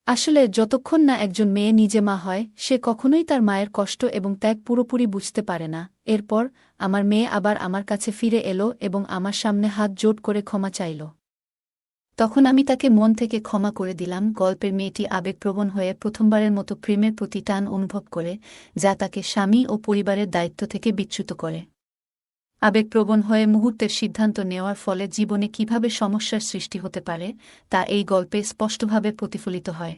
আসলে যতক্ষণ না একজন মেয়ে নিজে মা হয়, সে কখনোই তার মায়ের কষ্ট এবং ত্যাগ পুরোপুরি বুঝতে পারে না। এরপর আমার মেয়ে আবার আমার কাছে ফিরে এলো এবং আমার সামনে হাত জোড় করে ক্ষমা চাইল। তখন আমি তাকে মন থেকে ক্ষমা করে দিলাম। গল্পের মেয়েটি আবেগপ্রবণ হয়ে প্রথমবারের মতো প্রেমের প্রতি টান অনুভব করে, যা তাকে স্বামী ও পরিবারের দায়িত্ব থেকে বিচ্যুত করে। আবেগপ্রবণ হয়ে মুহূর্তের সিদ্ধান্ত নেওয়ার ফলে জীবনে কিভাবে সমস্যার সৃষ্টি হতে পারে তা এই গল্পে স্পষ্টভাবে প্রতিফলিত হয়।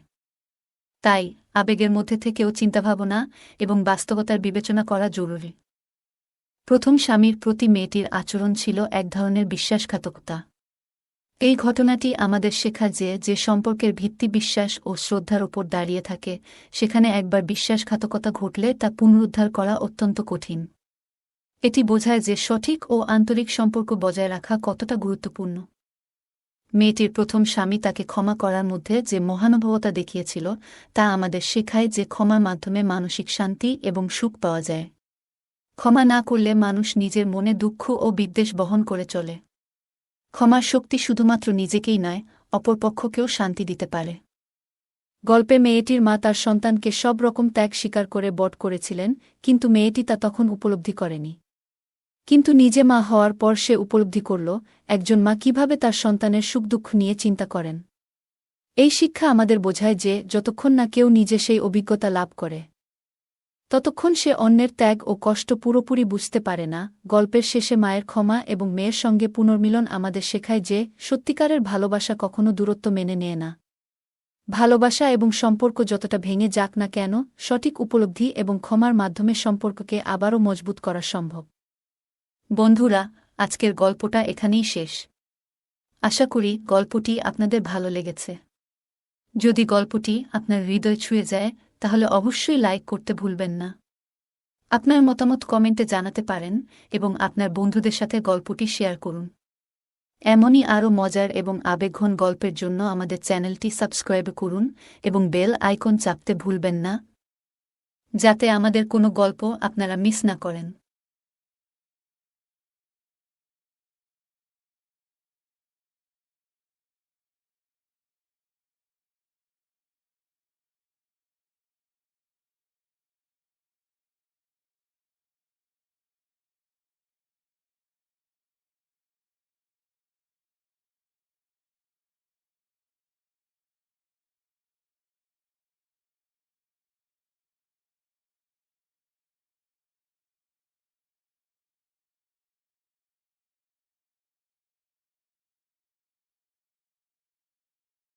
তাই আবেগের মধ্যে থেকেও চিন্তাভাবনা এবং বাস্তবতার বিবেচনা করা জরুরি। প্রথম স্বামীর প্রতি মেয়েটির আচরণ ছিল এক ধরনের বিশ্বাসঘাতকতা। এই ঘটনাটি আমাদের শেখায় যে সম্পর্কের ভিত্তি বিশ্বাস ও শ্রদ্ধার ওপর দাঁড়িয়ে থাকে, সেখানে একবার বিশ্বাসঘাতকতা ঘটলে তা পুনরুদ্ধার করা অত্যন্ত কঠিন। এটি বোঝায় যে সঠিক ও আন্তরিক সম্পর্ক বজায় রাখা কতটা গুরুত্বপূর্ণ। মেয়েটির প্রথম স্বামী তাকে ক্ষমা করার মধ্যে যে মহানুভবতা দেখিয়েছিল, তা আমাদের শেখায় যে ক্ষমার মাধ্যমে মানসিক শান্তি এবং সুখ পাওয়া যায়। ক্ষমা না করলে মানুষ নিজের মনে দুঃখ ও বিদ্বেষ বহন করে চলে। ক্ষমার শক্তি শুধুমাত্র নিজেকেই নয়, অপরপক্ষকেও শান্তি দিতে পারে। গল্পে মেয়েটির মা তার সন্তানকে সব রকম ত্যাগ স্বীকার করে বট করেছিলেন, কিন্তু মেয়েটি তা তখন উপলব্ধি করেনি। কিন্তু নিজে মা হওয়ার পর সে উপলব্ধি করল, একজন মা কিভাবে তার সন্তানের সুখ দুঃখ নিয়ে চিন্তা করেন। এই শিক্ষা আমাদের বোঝায় যে যতক্ষণ না কেউ নিজে সেই অভিজ্ঞতা লাভ করে, ততক্ষণ সে অন্যের ত্যাগ ও কষ্ট পুরোপুরি বুঝতে পারে না। গল্পের শেষে মায়ের ক্ষমা এবং মেয়ের সঙ্গে পুনর্মিলন আমাদের শেখায় যে সত্যিকারের ভালোবাসা কখনো দূরত্ব মেনে নেয় না। ভালোবাসা এবং সম্পর্ক যতটা ভেঙে যাক না কেন, সঠিক উপলব্ধি এবং ক্ষমার মাধ্যমে সম্পর্ককে আবারও মজবুত করা সম্ভব। বন্ধুরা, আজকের গল্পটা এখানেই শেষ। আশা করি গল্পটি আপনাদের ভালো লেগেছে। যদি গল্পটি আপনার হৃদয় ছুঁয়ে যায়, তাহলে অবশ্যই লাইক করতে ভুলবেন না। আপনার মতামত কমেন্টে জানাতে পারেন এবং আপনার বন্ধুদের সাথে গল্পটি শেয়ার করুন। এমনই আরও মজার এবং আবেগঘন গল্পের জন্য আমাদের চ্যানেলটি সাবস্ক্রাইব করুন এবং বেল আইকন চাপতে ভুলবেন না, যাতে আমাদের কোনো গল্প আপনারা মিস না করেন।